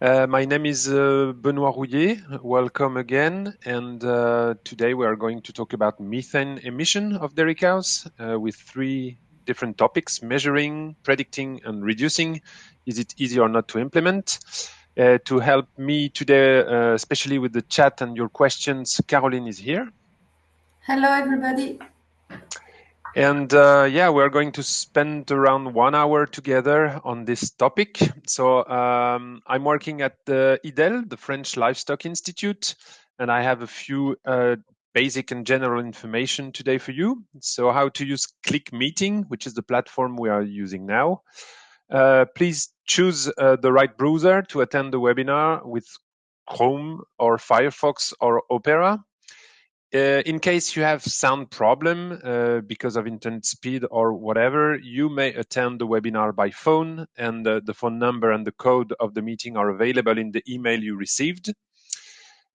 My name is Benoît Rouillé. Welcome again. And today we are going to talk about methane emission of dairy cows with three different topics: measuring, predicting, and reducing. Is it easy or not to implement? To help me today, especially with the chat and your questions, Caroline is here. Hello, everybody. And yeah, we're going to spend around 1 hour together on this topic. So I'm working at the Idele, the French Livestock Institute, and I have a few basic and general information today for you. So how to use Click Meeting, which is the platform we are using now. Please choose the right browser to attend the webinar with Chrome or Firefox or Opera. In case you have sound problem because of internet speed or whatever, you may attend the webinar by phone, and the phone number and the code of the meeting are available in the email you received.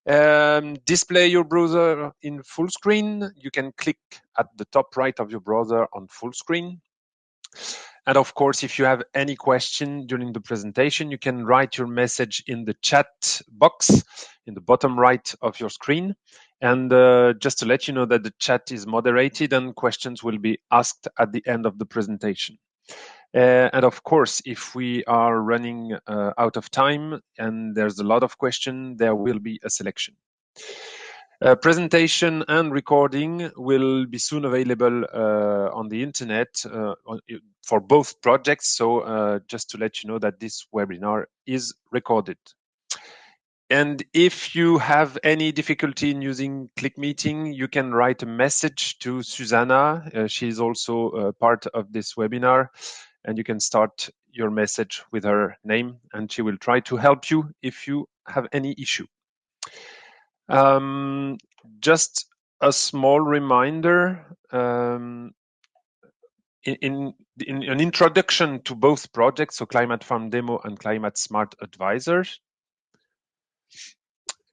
Display your browser in full screen. You can click at the top right of your browser on full screen. And of course, if you have any question during the presentation, you can write your message in the chat box in the bottom right of your screen. And just to let you know that the chat is moderated and questions will be asked at the end of the presentation. And of course, if we are running out of time and there's a lot of questions, there will be a selection. Presentation and recording will be soon available on the internet for both projects. So just to let you know that this webinar is recorded. And if you have any difficulty in using Click Meeting, you can write a message to Susanna. She is also part of this webinar, and you can start your message with her name, and she will try to help you if you have any issue. Just a small reminder, in an introduction to both projects, so Climate Farm Demo and Climate Smart Advisors.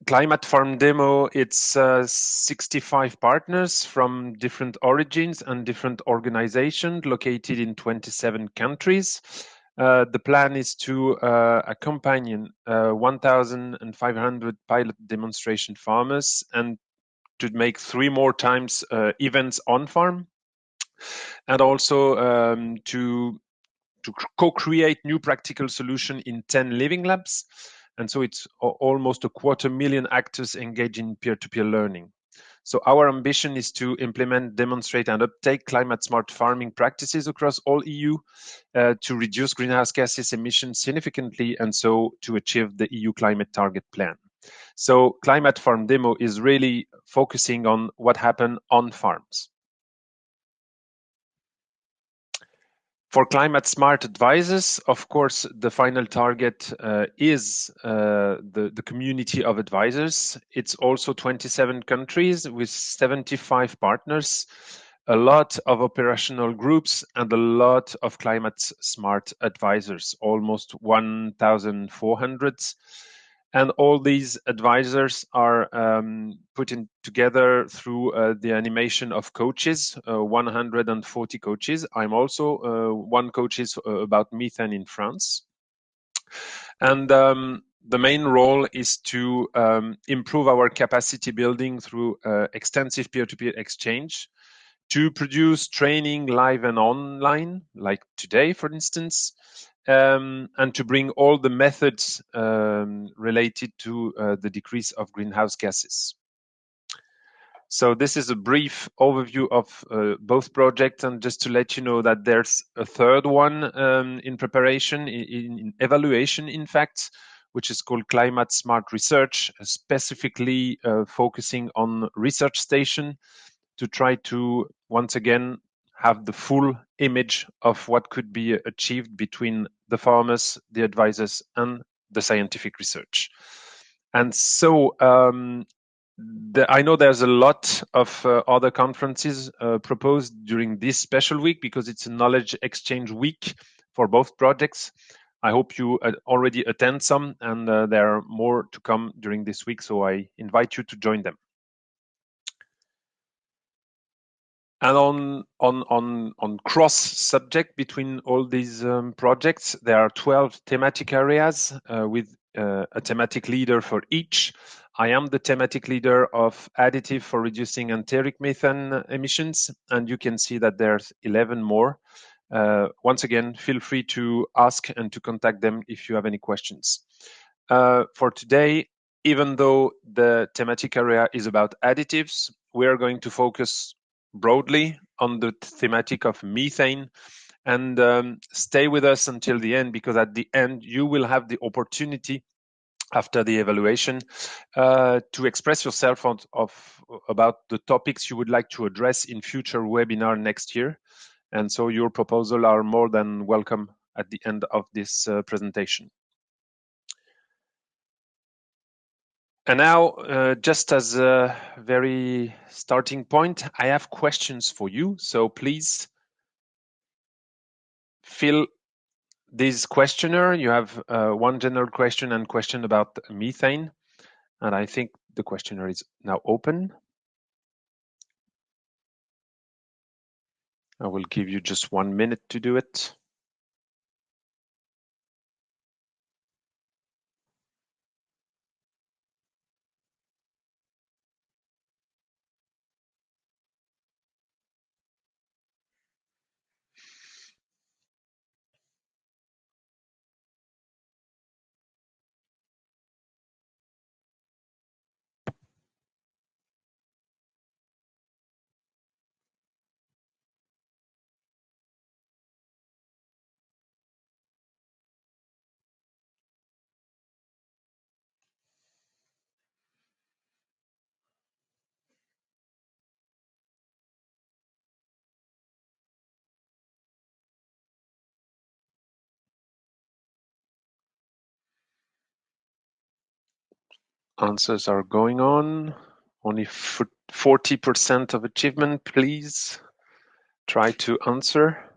Climate Farm Demo, it's 65 partners from different origins and different organizations located in 27 countries. The plan is to accompany 1,500 pilot demonstration farmers and to make 3 more times events on farm, and also to co-create new practical solution in 10 living labs. And so it's almost 250,000 actors engaged in peer-to-peer learning. So our ambition is to implement, demonstrate, and uptake climate-smart farming practices across all EU to reduce greenhouse gases emissions significantly, and so to achieve the EU climate target plan. So Climate Farm Demo is really focusing on what happened on farms. For Climate Smart Advisors, of course, the final target is the community of advisors. It's also 27 countries with 75 partners, a lot of operational groups, and a lot of climate smart advisors, almost 1,400. And all these advisors are put in together through the animation of coaches, 140 coaches. I'm also one coach about methane in France. And the main role is to improve our capacity building through extensive peer-to-peer exchange, to produce training live and online, like today, for instance, and to bring all the methods related to the decrease of greenhouse gases. So this is a brief overview of both projects, and just to let you know that there's a third one in preparation, in evaluation, in fact, which is called Climate Smart Research, specifically focusing on research station to try to, once again, have the full image of what could be achieved between the farmers, the advisors, and the scientific research. And so I know there's a lot of other conferences proposed during this special week because it's a knowledge exchange week for both projects. I hope you already attend some, and there are more to come during this week, so I invite you to join them. And on cross subject between all these projects, there are 12 thematic areas with a thematic leader for each. I am the thematic leader of additive for reducing enteric methane emissions, and you can see that there's 11 more. Once again, feel free to ask and to contact them if you have any questions. For today, even though the thematic area is about additives, we are going to focus broadly on the thematic of methane, and stay with us until the end, because at the end you will have the opportunity after the evaluation to express yourself about the topics you would like to address in future webinar next year. And so your proposals are more than welcome at the end of this presentation. And now, just as a very starting point, I have questions for you. So please fill this questionnaire. You have one general question and question about methane. And I think the questionnaire is now open. I will give you just 1 minute to do it. Answers are going on. Only 40% of achievement. Please try to answer.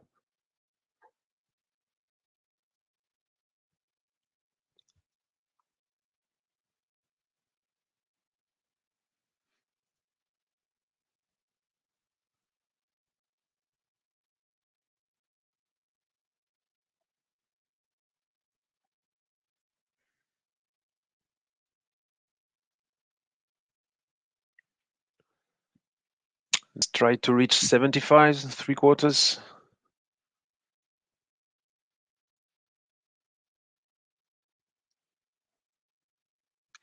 Let's try to reach 75, 3/4.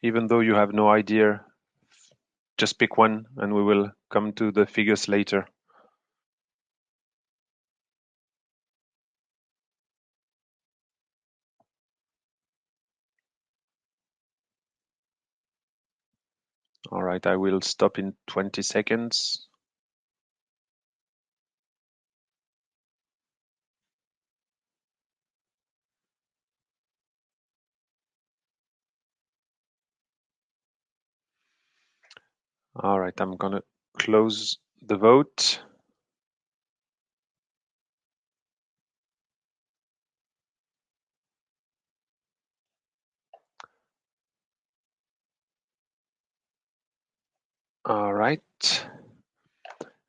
Even though you have no idea, just pick one and we will come to the figures later. All right, I will stop in 20 seconds. All right, I'm gonna close the vote. All right.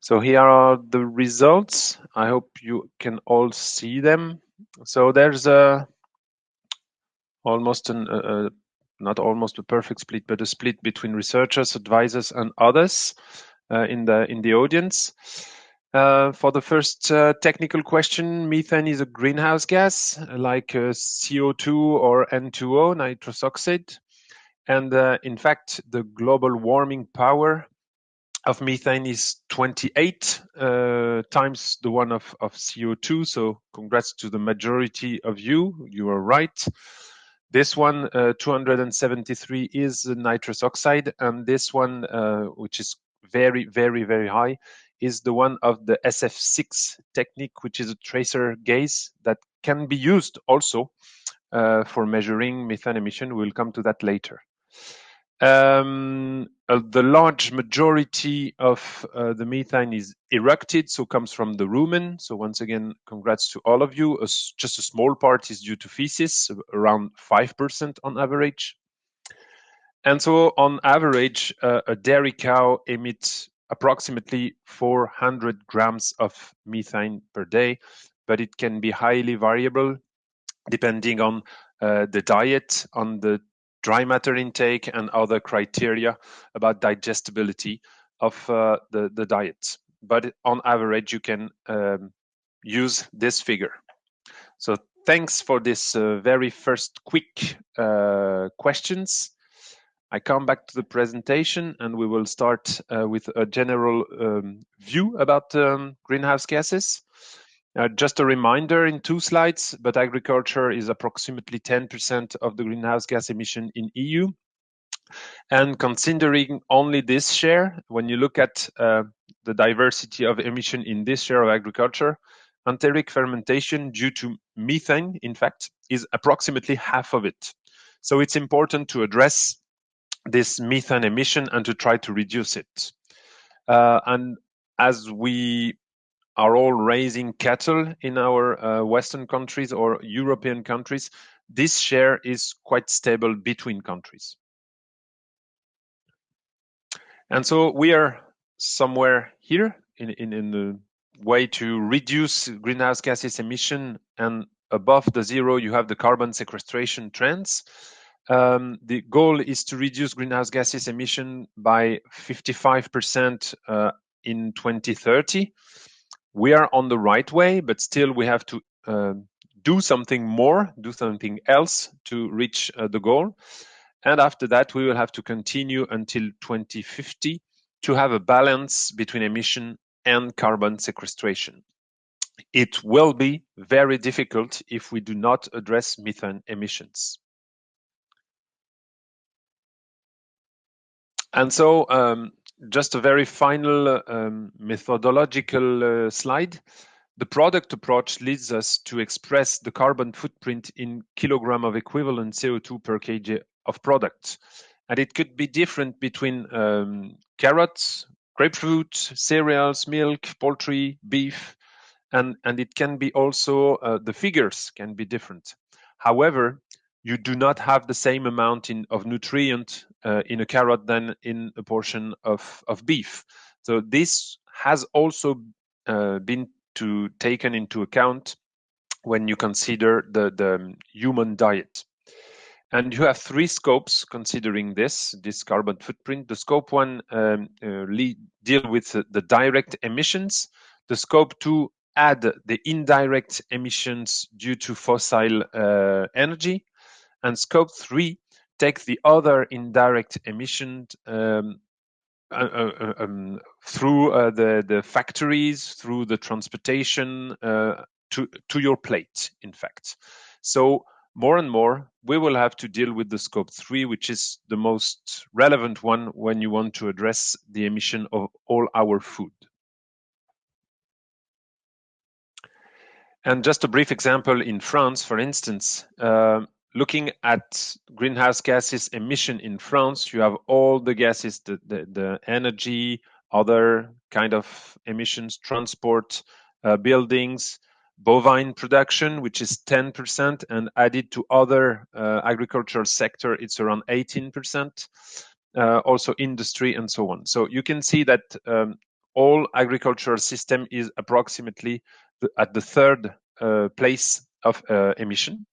So here are the results. I hope you can all see them. So there's almost not almost a perfect split, but a split between researchers, advisors, and others in the audience. For the first technical question, methane is a greenhouse gas like CO2 or N2O, nitrous oxide. And in fact, the global warming power of methane is 28 times the one of CO2. So congrats to the majority of you. You are right. This one, 273, is nitrous oxide. And this one, which is very, very, very high, is the one of the SF6 technique, which is a tracer gaze that can be used also for measuring methane emission. We'll come to that later. The large majority of the methane is eructed, so comes from the rumen. So once again, congrats to all of you. Just a small part is due to feces, around 5% on average. And so on average, a dairy cow emits approximately 400 grams of methane per day, but it can be highly variable depending on the diet, on the dry matter intake, and other criteria about digestibility of the diet. But on average, you can use this figure. So thanks for this very first quick questions. I come back to the presentation, and we will start with a general view about greenhouse gases. Just a reminder in 2 slides, but agriculture is approximately 10% of the greenhouse gas emission in EU. And considering only this share, when you look at the diversity of emission in this share of agriculture, enteric fermentation due to methane, in fact, is approximately half of it. So it's important to address this methane emission and to try to reduce it. And as we are all raising cattle in our Western countries or European countries, this share is quite stable between countries. And so we are somewhere here in the way to reduce greenhouse gases emission, and above the zero, you have the carbon sequestration trends. The goal is to reduce greenhouse gases emission by 55% in 2030. We are on the right way, but still we have to do something more, do something else to reach the goal. And after that, we will have to continue until 2050 to have a balance between emission and carbon sequestration. It will be very difficult if we do not address methane emissions. And so just a very final methodological slide. The product approach leads us to express the carbon footprint in kilogram of equivalent CO2 per kg of product. And it could be different between carrots, grapefruit, cereals, milk, poultry, beef, and it can be also, the figures can be different. However, you do not have the same amount of nutrient in a carrot than in a portion of beef. So this has also been taken into account when you consider the human diet. And you have 3 scopes considering this carbon footprint. The scope 1 deal with the direct emissions. The scope 2 add the indirect emissions due to fossil energy. And scope 3 take the other indirect emissions through the factories, through the transportation to your plate, in fact. So more and more, we will have to deal with the scope 3, which is the most relevant one when you want to address the emission of all our food. And just a brief example in France, for instance, looking at greenhouse gases emission in France, you have all the gases, the energy, other kind of emissions, transport, buildings, bovine production, which is 10%, and added to other agricultural sector, it's around 18%, also industry and so on. So you can see that all agricultural system is approximately at the third place of emission.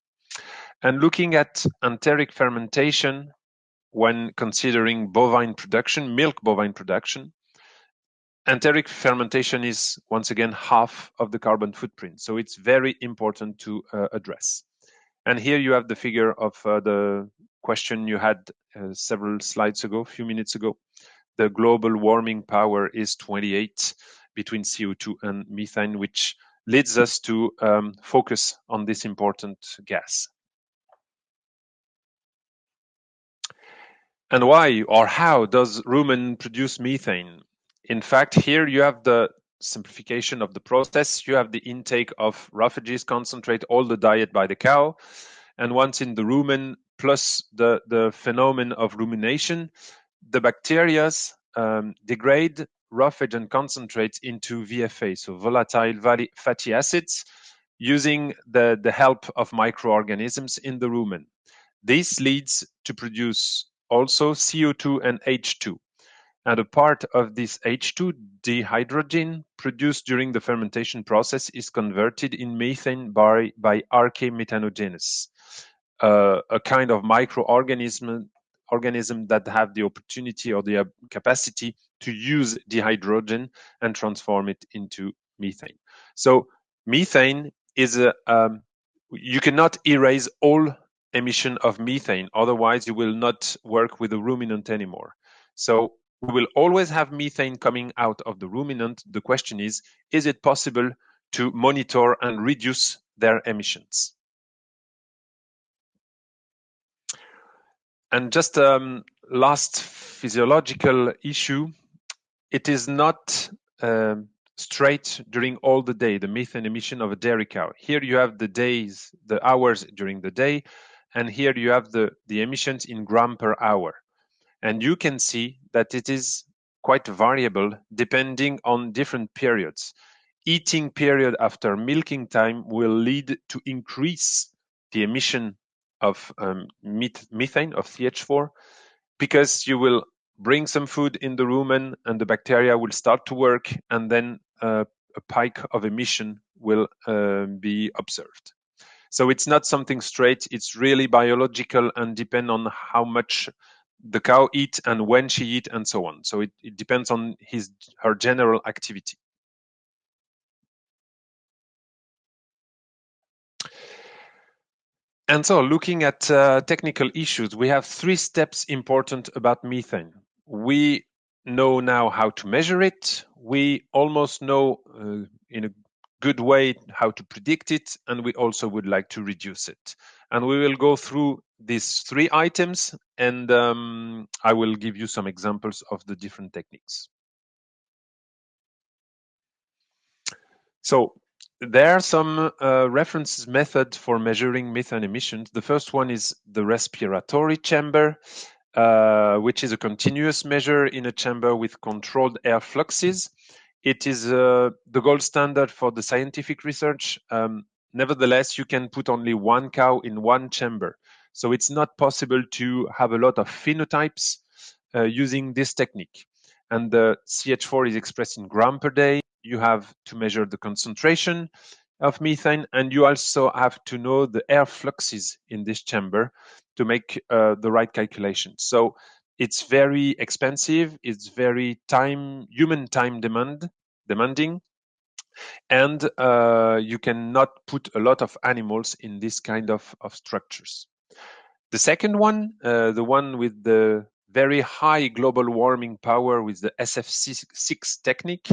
And looking at enteric fermentation, when considering bovine production, milk bovine production, enteric fermentation is once again half of the carbon footprint. So it's very important to address. And here you have the figure of the question you had several slides ago, a few minutes ago. The global warming power is 28 between CO2 and methane, which leads us to focus on this important gas. And why or how does rumen produce methane? In fact, here you have the simplification of the process. You have the intake of roughages, concentrate, all the diet by the cow. And once in the rumen, plus the phenomenon of rumination, the bacteria degrade roughage and concentrates into VFA, so volatile fatty acids, using the help of microorganisms in the rumen. This leads to produce also CO2 and H2. And a part of this H2, dihydrogen, produced during the fermentation process is converted in methane by archemethanogenesis. a kind of microorganism that have the opportunity or the capacity to use the hydrogen and transform it into methane. So methane is you cannot erase all emission of methane, otherwise you will not work with the ruminant anymore. So we will always have methane coming out of the ruminant. The question is it possible to monitor and reduce their emissions? And just last physiological issue, it is not straight during all the day, the methane emission of a dairy cow. Here you have the hours during the day, and here you have the emissions in gram per hour. And you can see that it is quite variable depending on different periods. Eating period after milking time will lead to increase the emission of methane, of CH4, because you will bring some food in the rumen and the bacteria will start to work, and then a pike of emission will be observed. So it's not something straight, it's really biological and depend on how much the cow eat and when she eat and so on. So it depends on her general activity. And so looking at technical issues, we have 3 steps important about methane. We know now how to measure it. We almost know in a good way how to predict it, and we also would like to reduce it. And we will go through these 3 items, and I will give you some examples of the different techniques. So there are some reference methods for measuring methane emissions. The first one is the respiratory chamber, which is a continuous measure in a chamber with controlled air fluxes. It is the gold standard for the scientific research. Nevertheless, you can put only 1 cow in 1 chamber. So it's not possible to have a lot of phenotypes using this technique. And the CH4 is expressed in gram per day. You have to measure the concentration of methane, and you also have to know the air fluxes in this chamber to make the right calculation. So it's very expensive, it's very human time demanding, and you cannot put a lot of animals in this kind of structures. The second one, the one with the very high global warming power with the SF6 technique.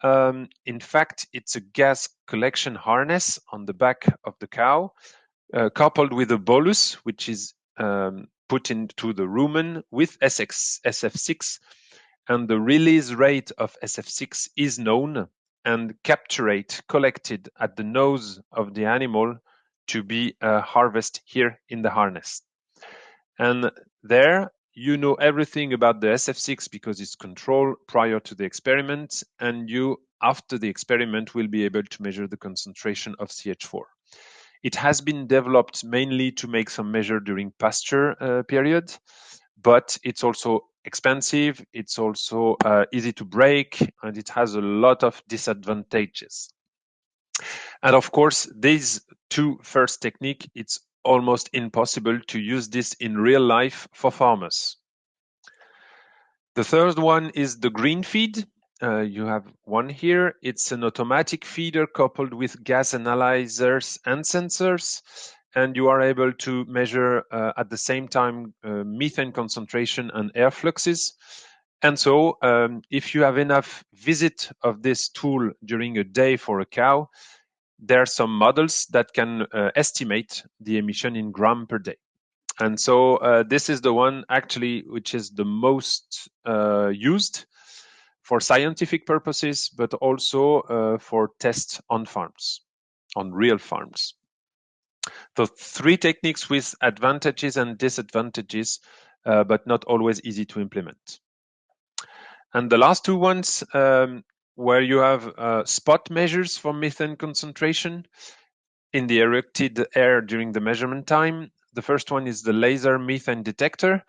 In fact, it's a gas collection harness on the back of the cow, coupled with a bolus, which is put into the rumen with SF6, and the release rate of SF6 is known, and capture rate collected at the nose of the animal to be harvested here in the harness. And there you know everything about the SF6 because it's controlled prior to the experiment, and you, after the experiment, will be able to measure the concentration of CH4. It has been developed mainly to make some measure during pasture period, but it's also expensive, it's also easy to break, and it has a lot of disadvantages. And of course, these 2 first techniques, it's almost impossible to use this in real life for farmers. The third one is the green feed. You have one here. It's an automatic feeder coupled with gas analyzers and sensors, and you are able to measure at the same time methane concentration and air fluxes. And so if you have enough visit of this tool during a day for a cow, there are some models that can estimate the emission in gram per day. And so this is the one actually which is the most used for scientific purposes, but also for tests on farms, on real farms. So 3 techniques with advantages and disadvantages, but not always easy to implement. And the last 2 ones, where you have spot measures for methane concentration in the erected air during the measurement time. The first one is the laser methane detector.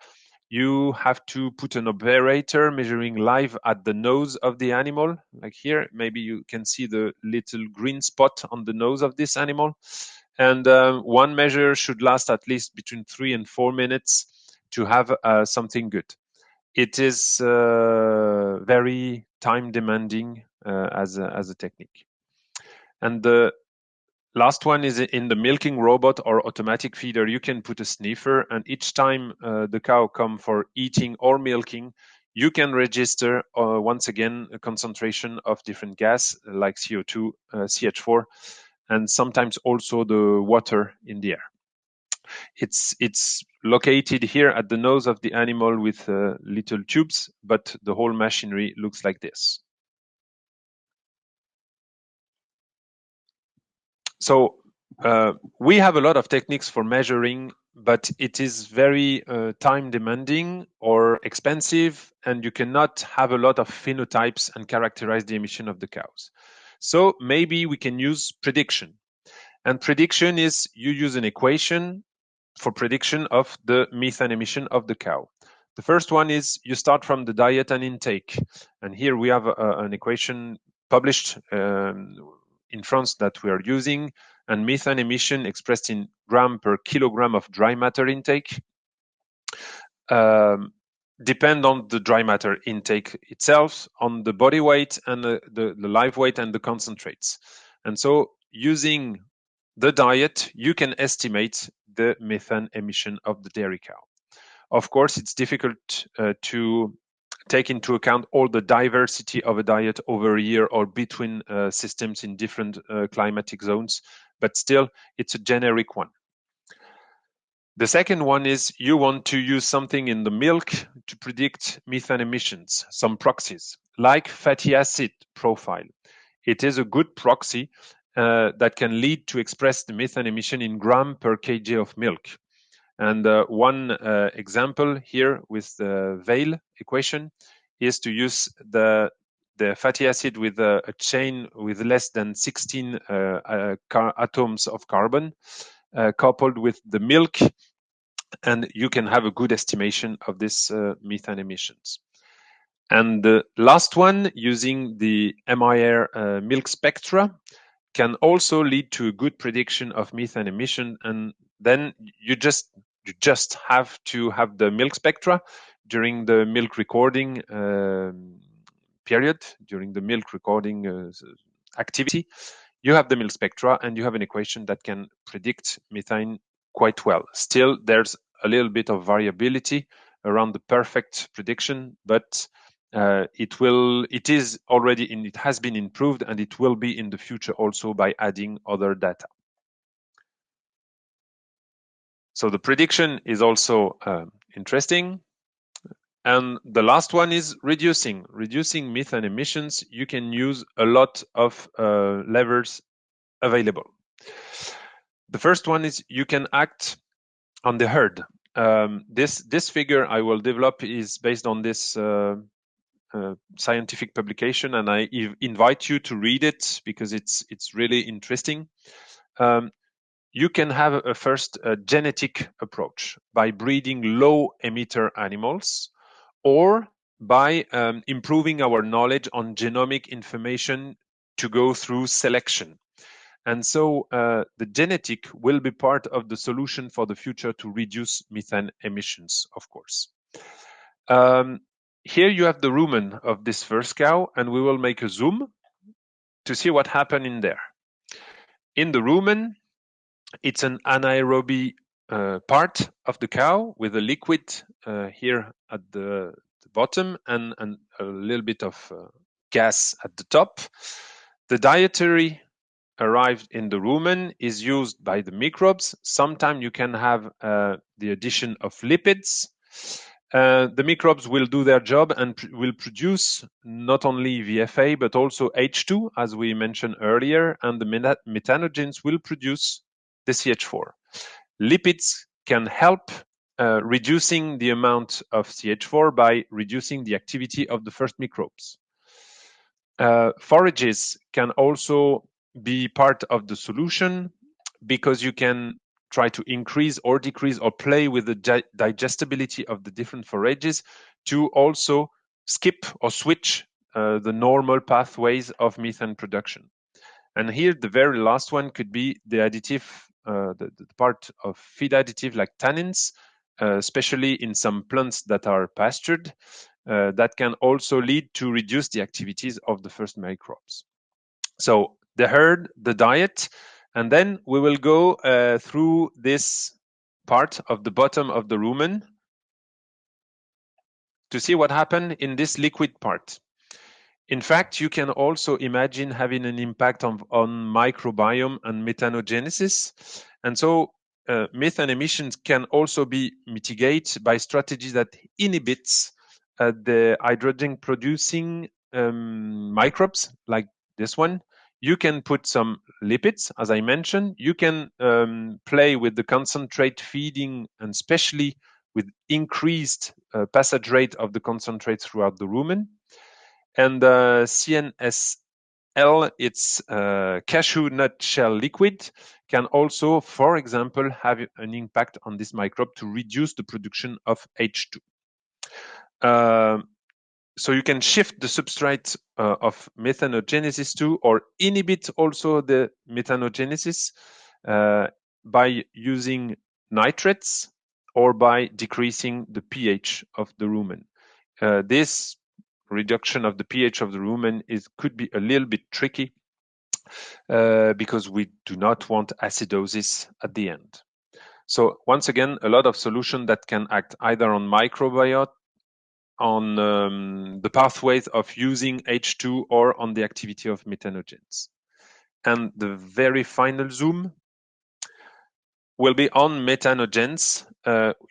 You have to put an operator measuring live at the nose of the animal. Like here, maybe you can see the little green spot on the nose of this animal. And one measure should last at least between 3 and 4 minutes to have something good. It is very time demanding as a technique. And the last one is in the milking robot or automatic feeder. You can put a sniffer, and each time the cow come for eating or milking, you can register once again a concentration of different gas like CO2, CH4, and sometimes also the water in the air. It's located here at the nose of the animal with little tubes, but the whole machinery looks like this. So we have a lot of techniques for measuring, but it is very time demanding or expensive, and you cannot have a lot of phenotypes and characterize the emission of the cows. So maybe we can use prediction. And prediction is you use an equation for prediction of the methane emission of the cow. The first one is you start from the diet and intake. And here we have an equation published in France that we are using, and methane emission expressed in gram per kilogram of dry matter intake depend on the dry matter intake itself, on the body weight and the live weight and the concentrates. And so using the diet, you can estimate the methane emission of the dairy cow. Of course, it's difficult to take into account all the diversity of a diet over a year or between systems in different climatic zones, but still, it's a generic one. The second one is you want to use something in the milk to predict methane emissions, some proxies, like fatty acid profile. It is a good proxy that can lead to express the methane emission in gram per kg of milk. And one example here with the Weil equation is to use the fatty acid with a chain with less than 16 atoms of carbon coupled with the milk, and you can have a good estimation of this methane emissions. And the last one, using the MIR milk spectra, can also lead to a good prediction of methane emission. And then you just have to have the milk spectra during the milk recording period, during the milk recording activity. You have the milk spectra and you have an equation that can predict methane quite well. Still, there's a little bit of variability around the perfect prediction, but it has been improved, and it will be in the future also by adding other data. So the prediction is also interesting. And the last one is reducing methane emissions. You can use a lot of levers available. The first one is you can act on the herd. This figure I will develop is based on this scientific publication, and I invite you to read it because it's really interesting. You can have a first genetic approach by breeding low emitter animals, or by improving our knowledge on genomic information to go through selection. And so the genetic will be part of the solution for the future to reduce methane emissions, of course. Here you have the rumen of this first cow, and we will make a zoom to see what happened in there. In the rumen, it's an anaerobic part of the cow with a liquid here at the bottom and a little bit of gas at the top. The dietary arrived in the rumen is used by the microbes. Sometimes you can have the addition of lipids. The microbes will do their job and will produce not only VFA, but also H2, as we mentioned earlier, and the methanogens will produce the CH4. Lipids can help reducing the amount of CH4 by reducing the activity of the first microbes. Forages can also be part of the solution because you can try to increase or decrease or play with the digestibility of the different forages to also skip or switch the normal pathways of methane production. And here, the very last one could be the additive the part of feed additive like tannins, especially in some plants that are pastured, that can also lead to reduce the activities of the first microbes. So the herd, the diet, and then we will go through this part of the bottom of the rumen to see what happened in this liquid part. In fact, you can also imagine having an impact on microbiome and methanogenesis. And so methane emissions can also be mitigated by strategies that inhibits the hydrogen producing microbes like this one. You can put some lipids, as I mentioned. You can play with the concentrate feeding, and especially with increased passage rate of the concentrate throughout the rumen. And CNSL, it's cashew nut shell liquid, can also, for example, have an impact on this microbe to reduce the production of H2. So you can shift the substrate of methanogenesis to, or inhibit also the methanogenesis by using nitrates or by decreasing the pH of the rumen. This reduction of the pH of the rumen could be a little bit tricky because we do not want acidosis at the end. So once again, a lot of solution that can act either on microbiota, on the pathways of using H2, or on the activity of methanogens. And the very final zoom will be on methanogens.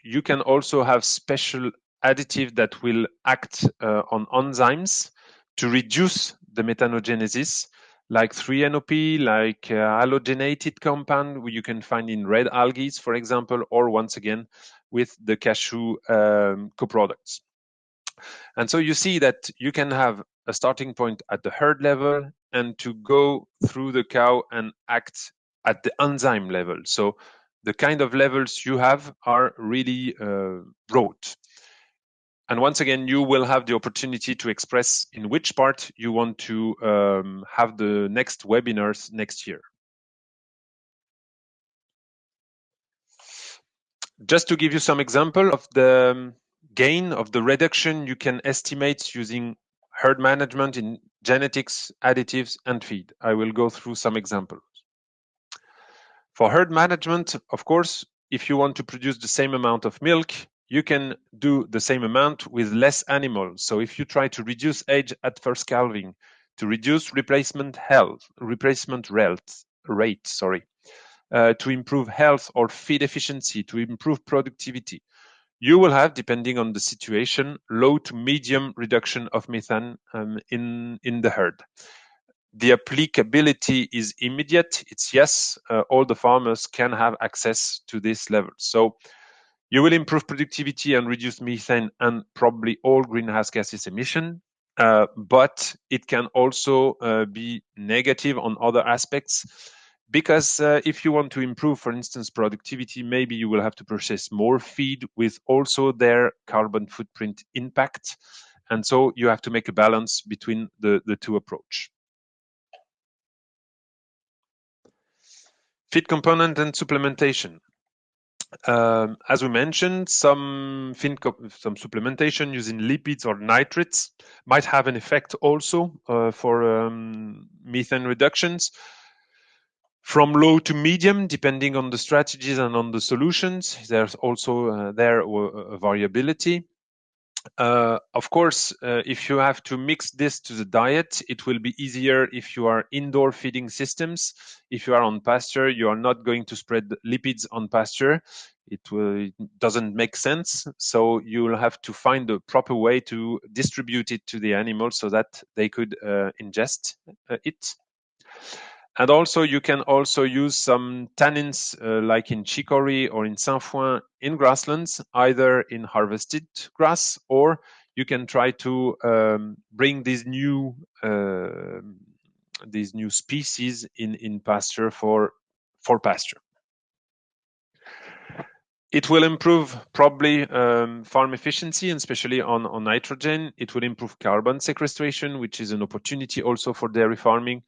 You can also have special additive that will act on enzymes to reduce the methanogenesis, like 3-NOP, like halogenated compound you can find in red algae, for example, or once again with the cashew coproducts. And so you see that you can have a starting point at the herd level and to go through the cow and act at the enzyme level. So the kind of levels you have are really broad. And once again, you will have the opportunity to express in which part you want to have the next webinars next year. Just to give you some example of the gain of the reduction you can estimate using herd management in genetics, additives, and feed. I will go through some examples. For herd management, of course, if you want to produce the same amount of milk, you can do the same amount with less animals. So if you try to reduce age at first calving, to reduce replacement rate, to improve health or feed efficiency, to improve productivity, you will have, depending on the situation, low to medium reduction of methane in the herd. The applicability is immediate. It's yes, all the farmers can have access to this level. So you will improve productivity and reduce methane and probably all greenhouse gases emission. But it can also be negative on other aspects, because if you want to improve, for instance, productivity, maybe you will have to purchase more feed with also their carbon footprint impact. And so you have to make a balance between the two approaches. Feed component and supplementation. As we mentioned, some supplementation using lipids or nitrates might have an effect also for methane reductions. From low to medium, depending on the strategies and on the solutions, there's also a variability. Of course, if you have to mix this to the diet, it will be easier if you are indoor feeding systems. If you are on pasture, you are not going to spread lipids on pasture. It doesn't make sense. So you will have to find the proper way to distribute it to the animals so that they could ingest it. And also, you can also use some tannins, like in chicory or in sainfoin in grasslands, either in harvested grass, or you can try to bring these new species in pasture for pasture. It will improve probably farm efficiency, and especially on nitrogen. It will improve carbon sequestration, which is an opportunity also for dairy farming.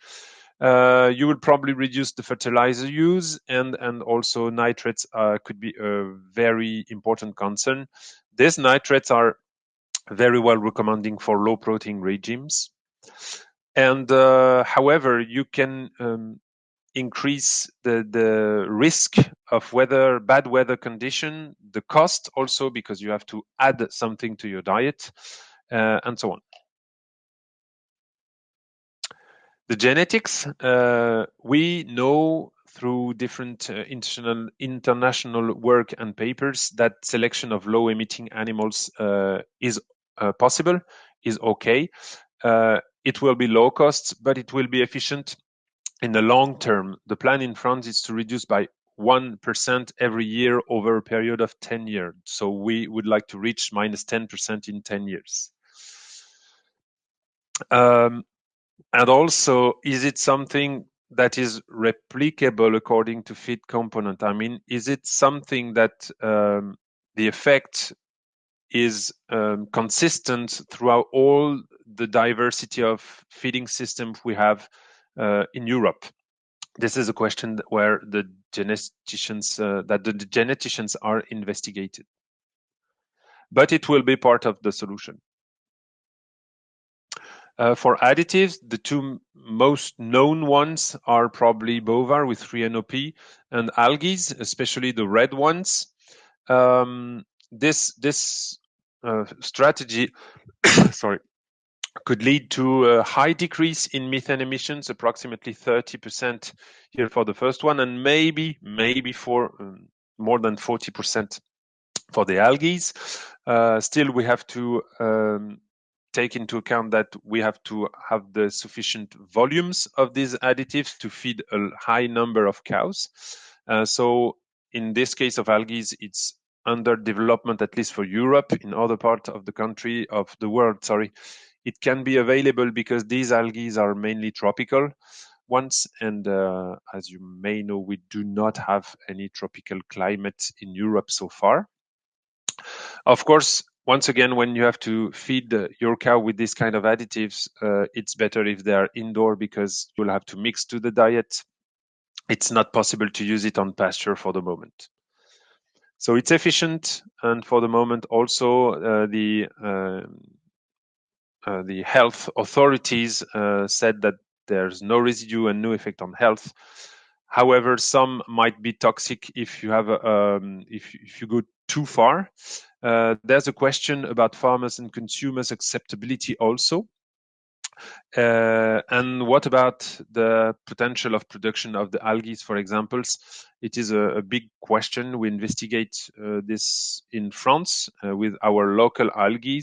You will probably reduce the fertilizer use, and also nitrates could be a very important concern. These nitrates are very well recommending for low protein regimes. And however, you can increase the risk of bad weather condition, the cost also, because you have to add something to your diet, and so on. The genetics, we know through different international work and papers that selection of low emitting animals is possible, is okay. It will be low cost, but it will be efficient in the long term. The plan in France is to reduce by 1% every year over a period of 10 years. So we would like to reach minus 10% in 10 years. And also, is it something that is replicable according to feed component? I mean, is it something that the effect is consistent throughout all the diversity of feeding systems we have in Europe? This is a question where the geneticians are investigated, but it will be part of the solution. For additives, the two most known ones are probably Bovar with 3-NOP and algae, especially the red ones. This strategy sorry, could lead to a high decrease in methane emissions, approximately 30% here for the first one, and maybe for more than 40% for the algae. Still, we have to take into account that we have to have the sufficient volumes of these additives to feed a high number of cows. So in this case of algae, it's under development, at least for Europe. In other parts of the world, it can be available because these algae are mainly tropical ones. And as you may know, we do not have any tropical climate in Europe so far. Of course, once again, when you have to feed your cow with this kind of additives, it's better if they are indoor because you'll have to mix to the diet. It's not possible to use it on pasture for the moment. So it's efficient, and for the moment also the health authorities said that there's no residue and no effect on health. However, some might be toxic if you have if you go too far. There's a question about farmers and consumers' acceptability also. And what about the potential of production of the algae, for example? It is a big question. We investigate this in France with our local algae.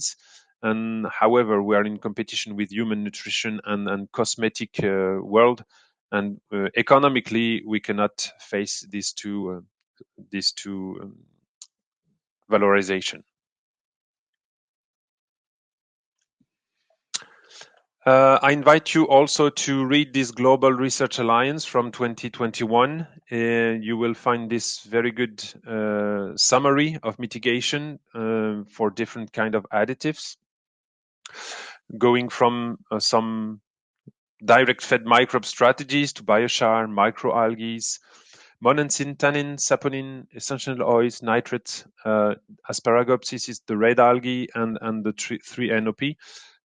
And however, we are in competition with human nutrition and cosmetic world. And economically, we cannot face these two valorization. I invite you also to read this Global Research Alliance from 2021. You will find this very good summary of mitigation for different kind of additives, going from some direct fed microbe strategies to biochar, microalgae, monensin, tannin, saponin, essential oils, nitrates, asparagopsis is the red algae, and the 3-NOP.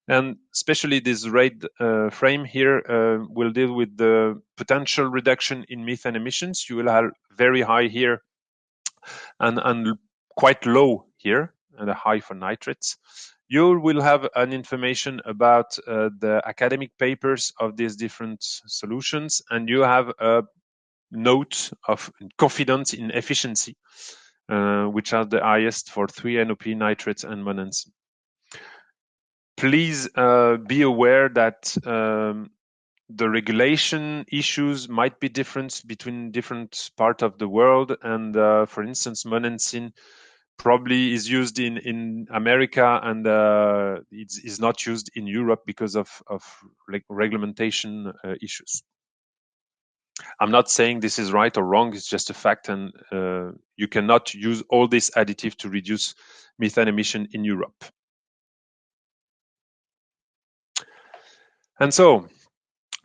And especially this red frame here will deal with the potential reduction in methane emissions. You will have very high here and quite low here, and a high for nitrates. You will have an information about the academic papers of these different solutions, and you have a note of confidence in efficiency, which are the highest for 3-NOP, nitrates, and monensin. Please be aware that the regulation issues might be different between different parts of the world. And for instance, monensin probably is used in America, and it is not used in Europe because of regulation issues. I'm not saying this is right or wrong, it's just a fact, and you cannot use all this additive to reduce methane emission in Europe. And so,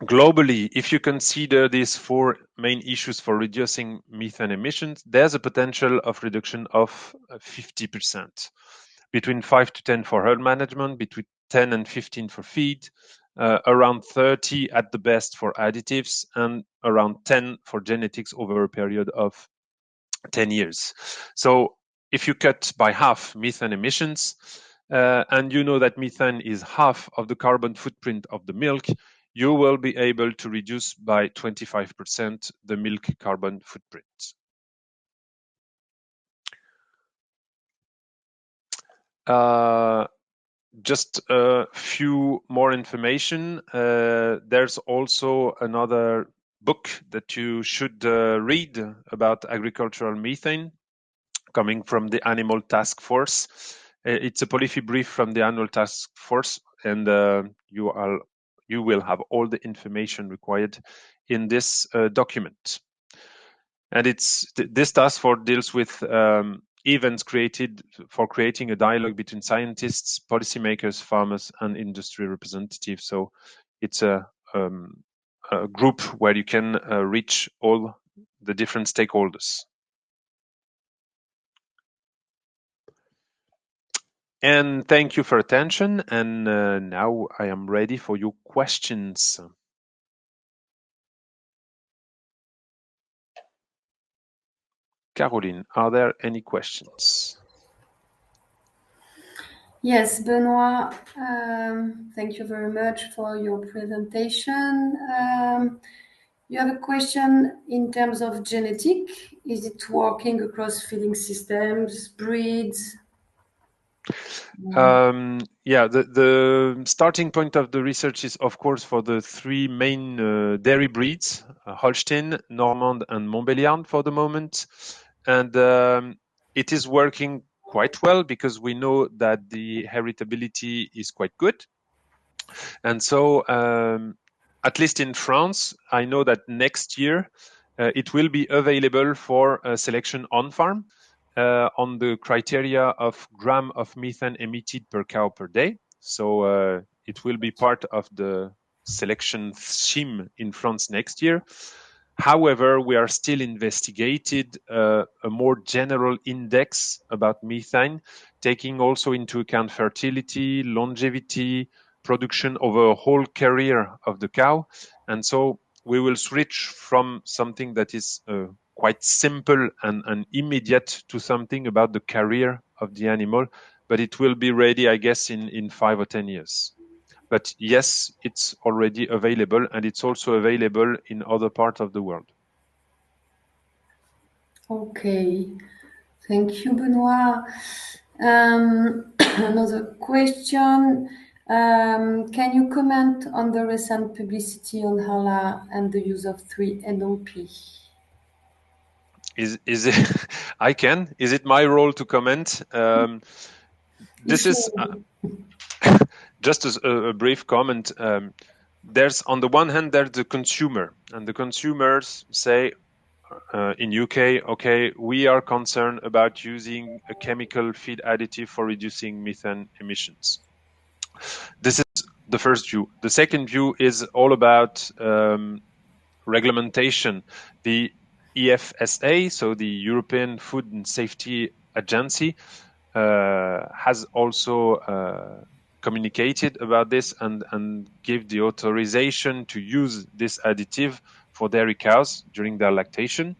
globally, if you consider these four main issues for reducing methane emissions, there's a potential of reduction of 50%, between 5 to 10 for herd management, between 10 and 15 for feed, around 30 at the best for additives, and around 10 for genetics over a period of 10 years. So if you cut by half methane emissions, and you know that methane is half of the carbon footprint of the milk, you will be able to reduce by 25% the milk carbon footprint. Just a few more information. There's also another book that you should read about agricultural methane, coming from the Animal Task Force. It's a policy brief from the Animal Task Force, and you will have all the information required in this document. And this task force deals with events created for creating a dialogue between scientists, policymakers, farmers, and industry representatives. So it's a group where you can reach all the different stakeholders. And thank you for attention. And now I am ready for your questions. Caroline, are there any questions? Yes, Benoît, thank you very much for your presentation. You have a question in terms of genetic. Is it working across feeding systems, breeds? Yeah, the starting point of the research is, of course, for the three main dairy breeds, Holstein, Normand, and Montbéliard for the moment. And it is working quite well because we know that the heritability is quite good. And so, at least in France, I know that next year it will be available for selection on farm on the criteria of gram of methane emitted per cow per day. So it will be part of the selection scheme in France next year. However, we are still investigated a more general index about methane, taking also into account fertility, longevity, production over a whole career of the cow. And so we will switch from something that is quite simple and immediate to something about the career of the animal, but it will be ready, I guess, in 5 or 10 years. But yes, it's already available, and it's also available in other parts of the world. Okay, thank you, Benoît. Another question. Can you comment on the recent publicity on HALA and the use of 3-NOP? Is it? I can. Is it my role to comment? This is just a brief comment. There's on the one hand there's the consumer, and the consumers say in UK, okay, we are concerned about using a chemical feed additive for reducing methane emissions. This is the first view. The second view is all about regulation. The EFSA, so the European Food and Safety Agency, has also communicated about this and gave the authorization to use this additive for dairy cows during their lactation,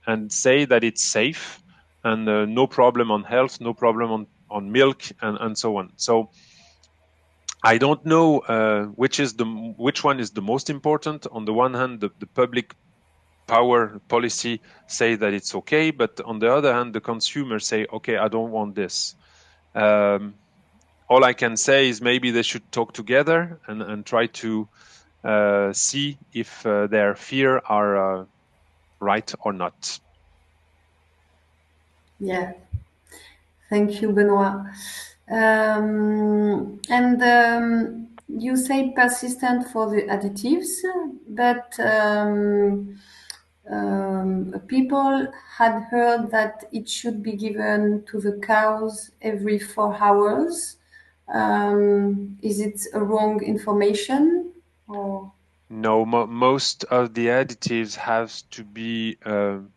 and say that it's safe and no problem on health, no problem on milk, and so on. So I don't know which one is the most important. On the one hand, the public power policy say that it's okay, but on the other hand, the consumers say, okay, I don't want this. All I can say is maybe they should talk together and try to see if their fear are right or not. Yeah. Thank you, Benoît. You say persistent for the additives, but people had heard that it should be given to the cows every 4 hours. Is it a wrong information? Or? No, most of the additives have to be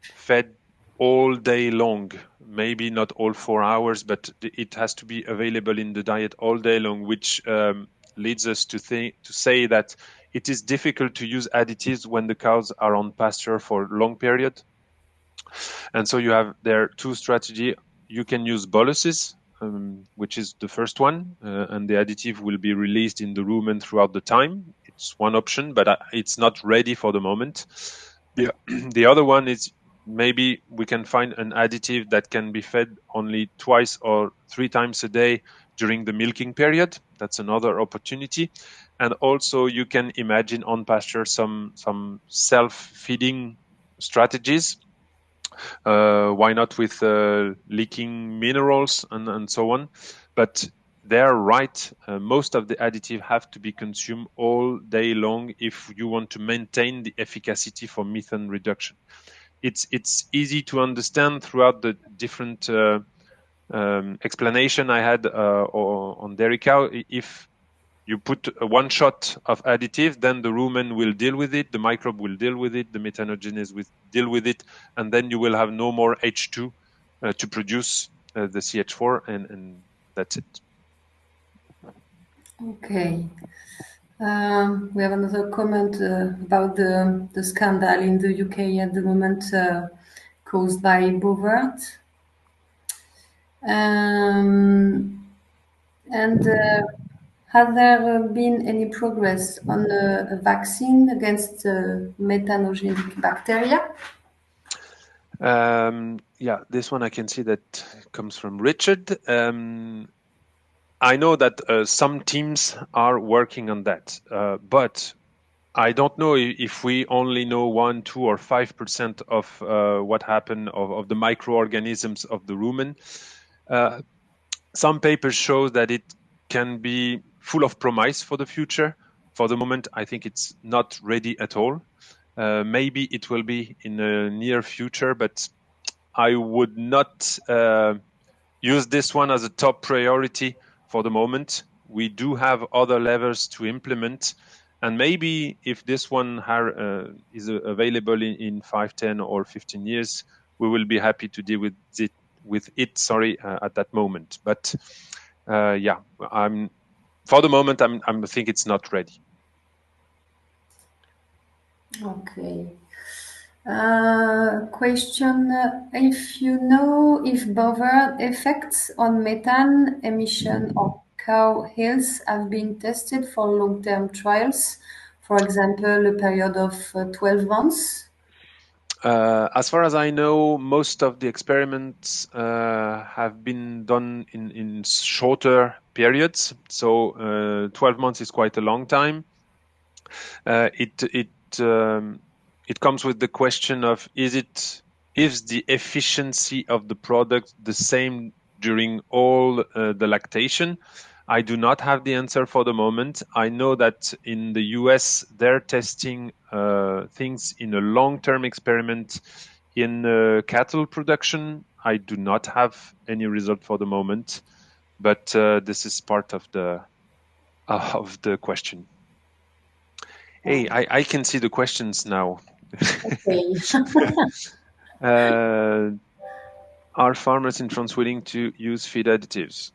fed all day long. Maybe not all 4 hours, but it has to be available in the diet all day long, which leads us to say that it is difficult to use additives when the cows are on pasture for a long period. And so you have there two strategies. You can use boluses, which is the first one, and the additive will be released in the rumen throughout the time. It's one option, but it's not ready for the moment. The other one is maybe we can find an additive that can be fed only 2 or 3 times a day during the milking period. That's another opportunity. And also you can imagine on pasture some self-feeding strategies. Why not with leaking minerals and so on? But they're right. Most of the additive have to be consumed all day long if you want to maintain the efficacy for methane reduction. It's easy to understand throughout the different explanation I had on dairy cow. If you put one shot of additive, then the rumen will deal with it, the microbe will deal with it, the methanogenes will deal with it, and then you will have no more H2 to produce the CH4, and that's it. Okay. We have another comment about the scandal in the UK at the moment caused by Bovard. And has there been any progress on a vaccine against methanogenic bacteria? Yeah, this one I can see that comes from Richard. I know that some teams are working on that, but I don't know if we only know 1, 2, or 5% of what happened of the microorganisms of the rumen. Some papers show that it can be full of promise for the future. For the moment, I think it's not ready at all. Maybe it will be in the near future, but I would not use this one as a top priority for the moment. We do have other levers to implement. And maybe if this one is available in 5, 10, or 15 years, we will be happy to deal with it at that moment. But yeah, for the moment, I think it's not ready. Okay. Question: if you know if Bovard effects on methane emission or cow health have been tested for long-term trials, for example, a period of 12 months? As far as I know, most of the experiments have been done in shorter periods. So 12 months is quite a long time. It comes with the question of is the efficiency of the product the same during all the lactation? I do not have the answer for the moment. I know that in the US, they're testing things in a long-term experiment in cattle production. I do not have any result for the moment, but this is part of the question. Hey, I can see the questions now. Okay. Are farmers in France willing to use feed additives?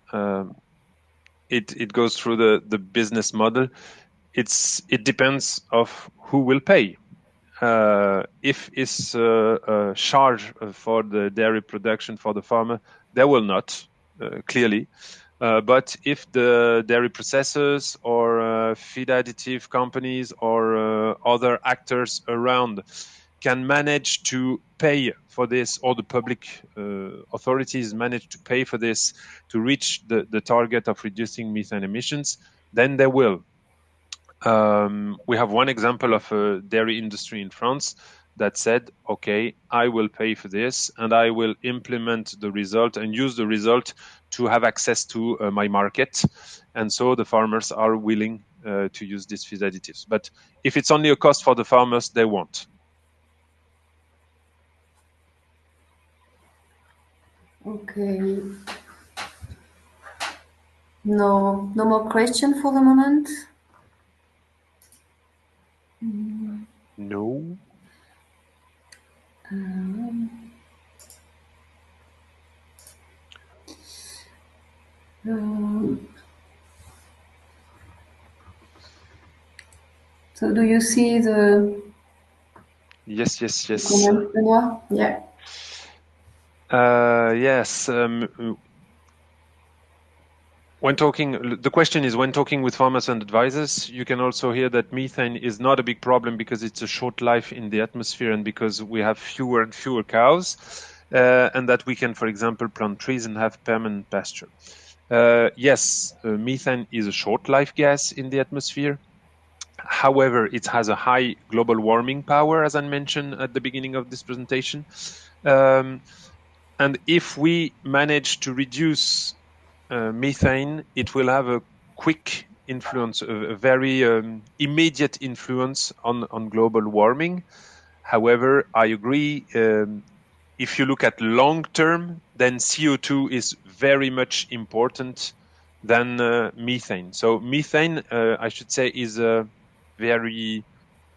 It goes through the business model. It depends of who will pay. If it's a charge for the dairy production for the farmer, they will not, clearly. But if the dairy processors or feed additive companies or other actors around can manage to pay for this, or the public authorities manage to pay for this to reach the target of reducing methane emissions, then they will. We have one example of a dairy industry in France that said, okay, I will pay for this and I will implement the result and use the result to have access to my market. And so the farmers are willing to use these feed additives. But if it's only a cost for the farmers, they won't. Okay. No more question for the moment. So do you see the Yes. comment, Benoît? Yeah. Yes. The question is, when talking with farmers and advisors, you can also hear that methane is not a big problem because it's a short life in the atmosphere and because we have fewer and fewer cows, and that we can, for example, plant trees and have permanent pasture. Yes, methane is a short life gas in the atmosphere. However, it has a high global warming power, as I mentioned at the beginning of this presentation. And if we manage to reduce methane, it will have a quick influence, a very immediate influence on global warming. However, I agree, if you look at long term, then CO2 is very much important than methane. So methane, I should say, is a very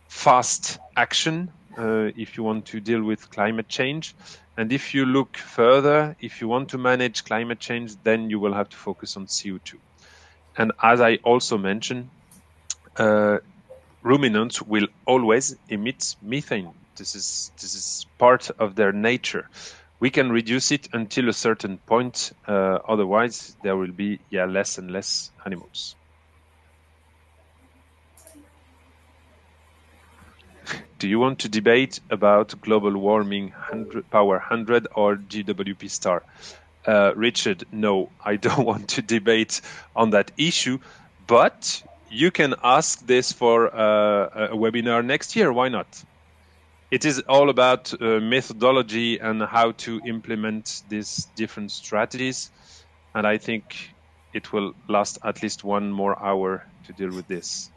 fast action if you want to deal with climate change. And if you look further, if you want to manage climate change, then you will have to focus on CO2. And as I also mentioned, ruminants will always emit methane. This is part of their nature. We can reduce it until a certain point. Otherwise, there will be less and less animals. Do you want to debate about global warming power 100 or GWP star? Richard, no, I don't want to debate on that issue, but you can ask this for a webinar next year. Why not? It is all about methodology and how to implement these different strategies. And I think it will last at least 1 more hour to deal with this.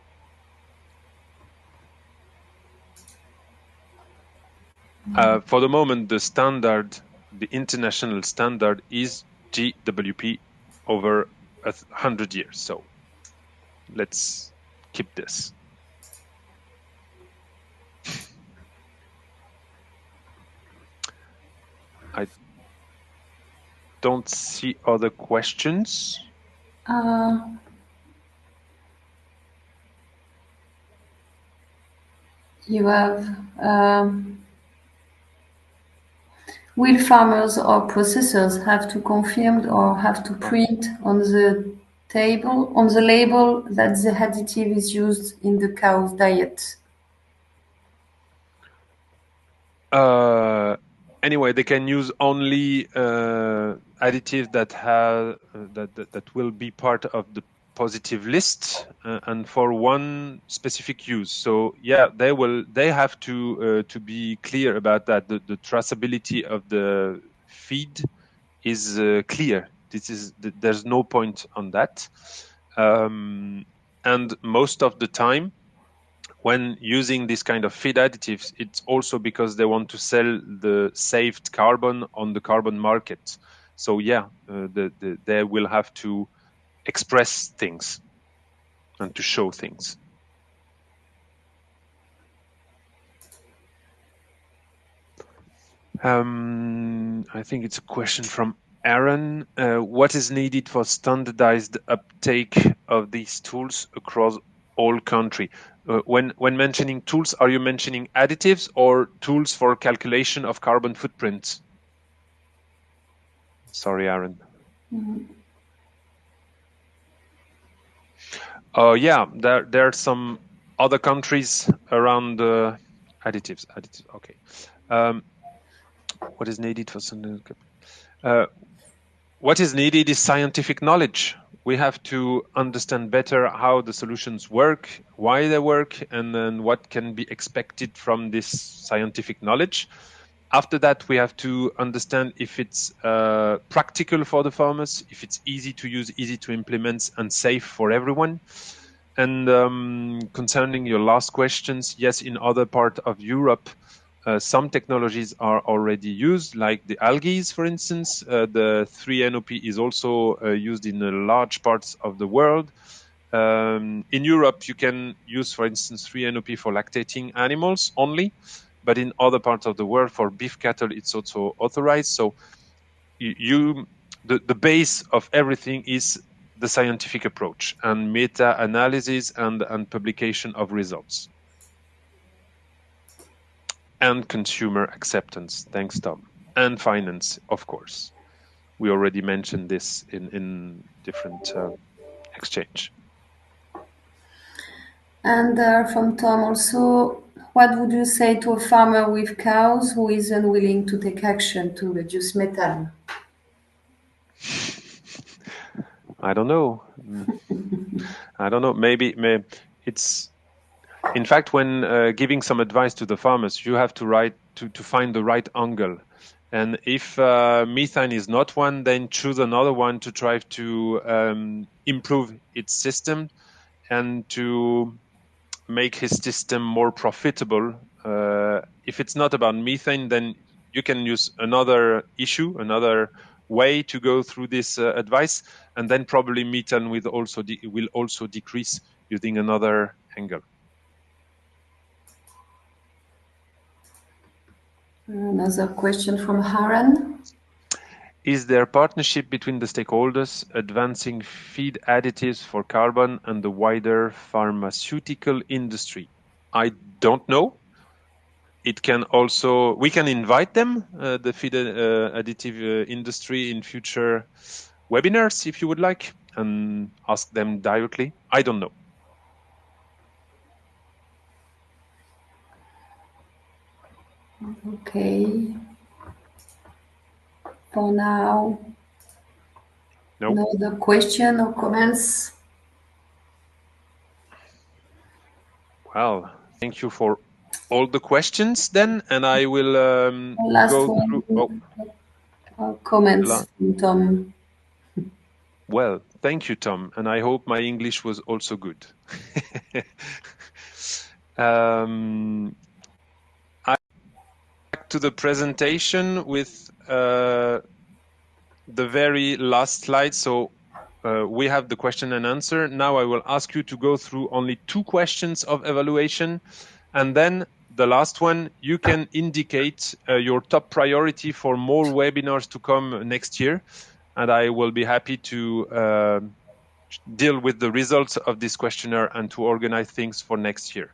For the moment, the international standard is GWP over 100 years. So let's keep this. I don't see other questions. You have will farmers or processors have to confirm or have to print on the label that the additive is used in the cow's diet? Anyway, they can use only additives that will be part of the positive list and for one specific use. So yeah, they have to be clear about that. The traceability of the feed is clear. There's no point on that. And most of the time, when using this kind of feed additives, it's also because they want to sell the saved carbon on the carbon market. So yeah, they will have to express things and to show things. I think it's a question from Aaron. What is needed for standardized uptake of these tools across all country? When mentioning tools, are you mentioning additives or tools for calculation of carbon footprints? Sorry, Aaron. Yeah, there are some other countries around additives. Okay. What is needed for what is needed is scientific knowledge. We have to understand better how the solutions work, why they work, and then what can be expected from this scientific knowledge. After that, we have to understand if it's practical for the farmers, if it's easy to use, easy to implement, and safe for everyone. And concerning your last questions, yes, in other parts of Europe, some technologies are already used, like the algae, for instance. The 3-NOP is also used in large parts of the world. In Europe, you can use, for instance, 3-NOP for lactating animals only, but in other parts of the world, for beef cattle, it's also authorized. So you the base of everything is the scientific approach and meta-analysis and publication of results. And consumer acceptance. Thanks, Tom. And finance, of course. We already mentioned this in different exchange. And from Tom also, what would you say to a farmer with cows who is unwilling to take action to reduce methane? I don't know. I don't know. Maybe it's, in fact, when giving some advice to the farmers, you have to find the right angle. And if methane is not one, then choose another one to try to improve its system and to make his system more profitable. If it's not about methane, then you can use another issue, another way to go through this advice, and then probably methane will also decrease using another angle. Another question from Haran. Is there partnership between the stakeholders advancing feed additives for carbon and the wider pharmaceutical industry? I don't know. It can also, we can invite them, the feed additive industry, in future webinars if you would like, and ask them directly. I don't know. Okay. For now, no other question or comments. Well, thank you for all the questions then, and I will go through. Comments from Tom. Well, thank you, Tom, and I hope my English was also good. Back to the presentation with the very last slide. So we have the question and answer. Now I will ask you to go through only 2 questions of evaluation, and then the last one, you can indicate your top priority for more webinars to come next year, and I will be happy to deal with the results of this questionnaire and to organize things for next year.